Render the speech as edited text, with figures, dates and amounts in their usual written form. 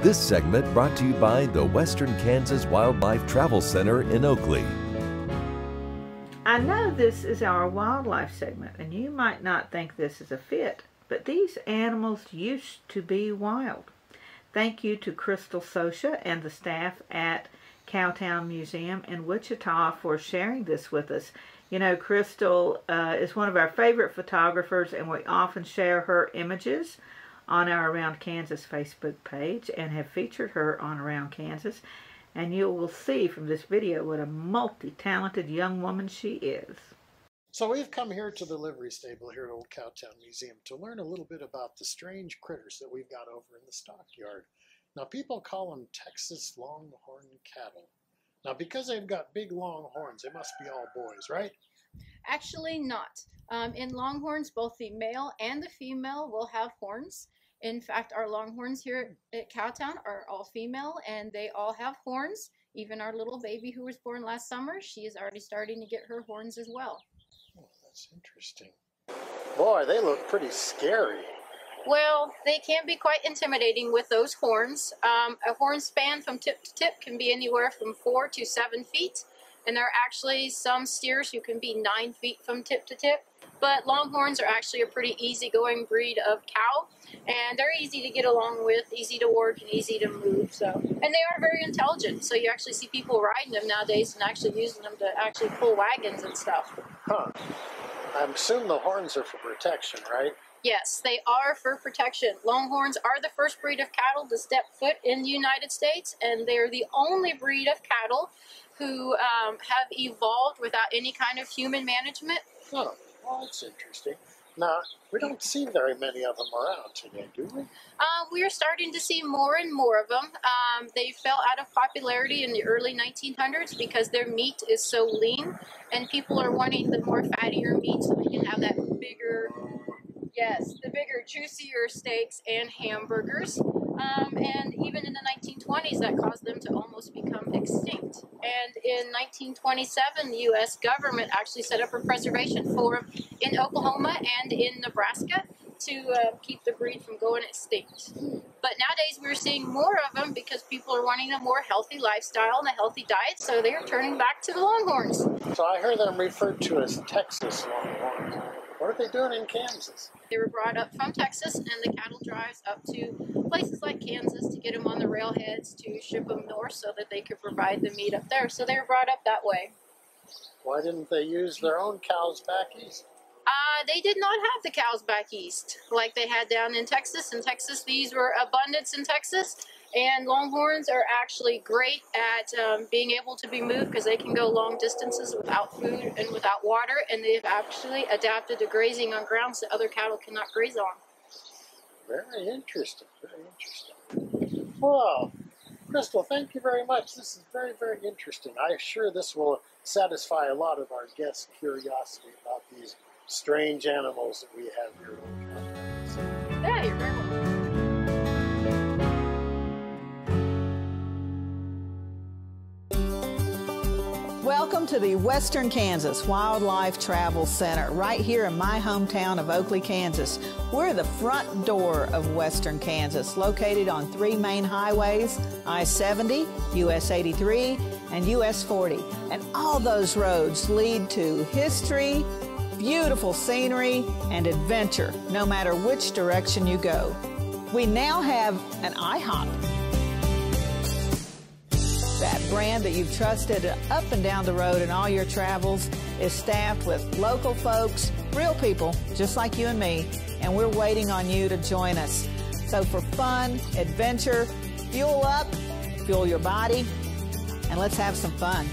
This segment brought to you by the Western Kansas Wildlife Travel Center in Oakley. I know this is our wildlife segment, and you might not think this is a fit, but these animals used to be wild. Thank you to Crystal Socha and the staff at Cowtown Museum in Wichita for sharing this with us. You know, Crystal is one of our favorite photographers, and we often share her images on our Around Kansas Facebook page and have featured her on Around Kansas. And you will see from this video what a multi-talented young woman she is. So we've come here to the livery stable here at Old Cowtown Museum to learn a little bit about the strange critters that we've got over in the stockyard. Now people call them Texas Longhorn cattle. Now because they've got big long horns, they must be all boys, right? Actually not. In Longhorns, both the male and the female will have horns. In fact, our Longhorns here at Cowtown are all female, and they all have horns. Even our little baby who was born last summer, she is already starting to get her horns as well. Oh, that's interesting. Boy, they look pretty scary. Well, they can be quite intimidating with those horns. A horn span from tip to tip can be anywhere from 4 to 7 feet, and there are actually some steers who can be 9 feet from tip to tip. But Longhorns are actually a pretty easygoing breed of cow, and they're easy to get along with, easy to work, and easy to move. And they are very intelligent, so you actually see people riding them nowadays and actually using them to actually pull wagons and stuff. Huh. I assume the horns are for protection, right? Yes, they are for protection. Longhorns are the first breed of cattle to step foot in the United States, and they're the only breed of cattle who have evolved without any kind of human management. Oh, well, that's interesting. Now, we don't see very many of them around today, do we? We are starting to see more and more of them. They fell out of popularity in the early 1900s because their meat is so lean, and people are wanting the more fattier meat so they can have that bigger, yes, the bigger, juicier steaks and hamburgers. And even in the 1920s, that caused them to almost become extinct. And in 1927, the U.S. government actually set up a preservation forum in Oklahoma and in Nebraska to keep the breed from going extinct. But nowadays, we're seeing more of them because people are wanting a more healthy lifestyle and a healthy diet, so they're turning back to the Longhorns. So I hear them referred to as Texas Longhorns. What are they doing in Kansas? They were brought up from Texas, and the cattle drives up to places like Kansas to get them on the railheads to ship them north so that they could provide the meat up there. So they were brought up that way. Why didn't they use their own cows back east? They did not have the cows back east like they had down in Texas. In Texas, these were abundance in Texas. And Longhorns are actually great at being able to be moved because they can go long distances without food and without water, and they've actually adapted to grazing on grounds that other cattle cannot graze on. Very interesting, very interesting. Well, Crystal, thank you very much. This is very, very interesting. I'm sure this will satisfy a lot of our guests' curiosity about these strange animals that we have here. Yeah, you're very welcome. Welcome to the Western Kansas Wildlife Travel Center, right here in my hometown of Oakley, Kansas. We're the front door of Western Kansas, located on 3 main highways, I-70, US 83, and US 40. And all those roads lead to history, beautiful scenery, and adventure, no matter which direction you go. We now have an IHOP. That brand that you've trusted up and down the road in all your travels is staffed with local folks, real people, just like you and me, and we're waiting on you to join us. So for fun, adventure, fuel up, fuel your body, and let's have some fun.